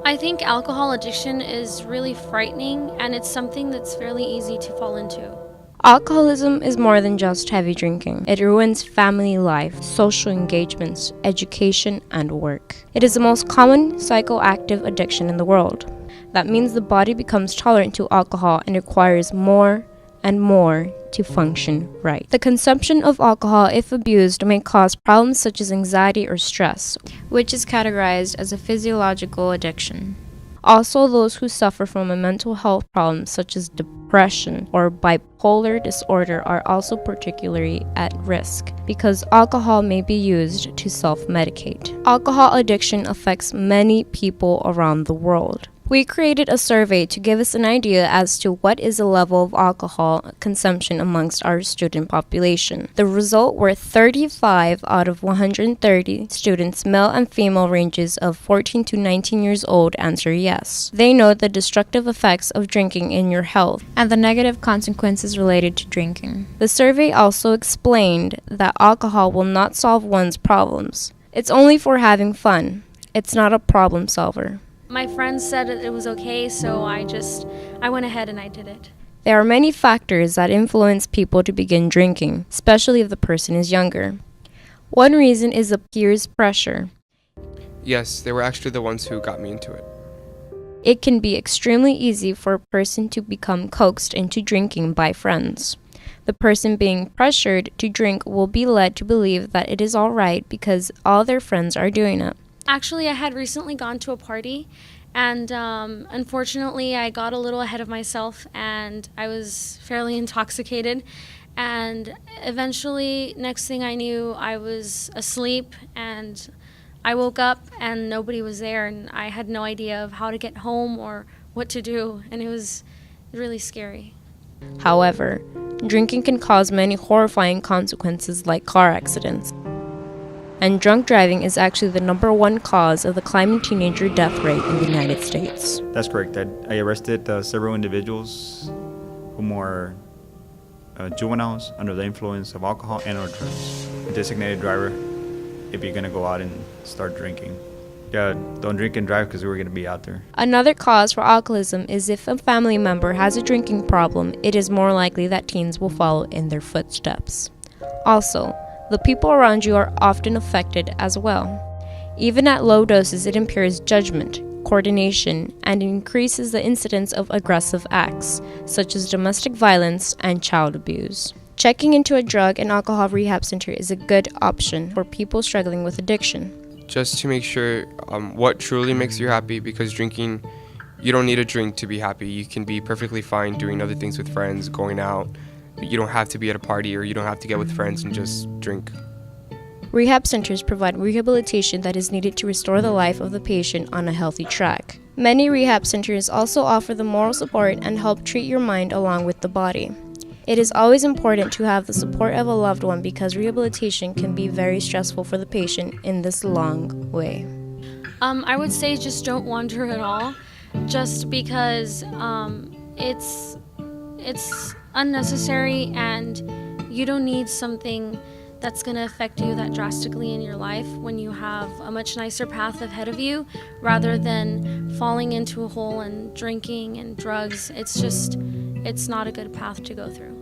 I think alcohol addiction is really frightening, and it's something that's fairly easy to fall into. Alcoholism is more than just heavy drinking. It ruins family life, social engagements, education, and work. It is the most common psychoactive addiction in the world. That means the body becomes tolerant to alcohol and requires more and more to function right. The consumption of alcohol, if abused, may cause problems such as anxiety or stress, which is categorized as a physiological addiction. Also, those who suffer from a mental health problem such as depression or bipolar disorder are also particularly at risk because alcohol may be used to self-medicate. Alcohol addiction affects many people around the world. We created a survey to give us an idea as to what is the level of alcohol consumption amongst our student population. The result were 35 out of 130 students, male and female ranges of 14 to 19 years old, answer yes. They know the destructive effects of drinking in your health and the negative consequences related to drinking. The survey also explained that alcohol will not solve one's problems. It's only for having fun. It's not a problem solver. My friends said it was okay, so I went ahead and I did it. There are many factors that influence people to begin drinking, especially if the person is younger. One reason is the peers' pressure. Yes, they were actually the ones who got me into it. It can be extremely easy for a person to become coaxed into drinking by friends. The person being pressured to drink will be led to believe that it is all right because all their friends are doing it. Actually, I had recently gone to a party, and unfortunately, I got a little ahead of myself, and I was fairly intoxicated. And eventually, next thing I knew, I was asleep, and I woke up, and nobody was there, and I had no idea of how to get home or what to do, and it was really scary. However, drinking can cause many horrifying consequences like car accidents. And drunk driving is actually the #1 cause of the climbing teenager death rate in the United States. That's correct. I arrested several individuals whom were juveniles under the influence of alcohol and or drugs. Designated driver, if you're going to go out and start drinking. Yeah, don't drink and drive because we're going to be out there. Another cause for alcoholism is if a family member has a drinking problem, it is more likely that teens will follow in their footsteps. Also, the people around you are often affected as well. Even at low doses, it impairs judgment, coordination, and increases the incidence of aggressive acts, such as domestic violence and child abuse. Checking into a drug and alcohol rehab center is a good option for people struggling with addiction. Just to make sure what truly makes you happy, because drinking, you don't need a drink to be happy. You can be perfectly fine doing other things with friends, going out. You don't have to be at a party or you don't have to get with friends and just drink. Rehab centers provide rehabilitation that is needed to restore the life of the patient on a healthy track. Many rehab centers also offer the moral support and help treat your mind along with the body. It is always important to have the support of a loved one because rehabilitation can be very stressful for the patient in this long way. I would say just don't wander at all, just because it's unnecessary, and you don't need something that's going to affect you that drastically in your life when you have a much nicer path ahead of you rather than falling into a hole and drinking and drugs. It's not a good path to go through.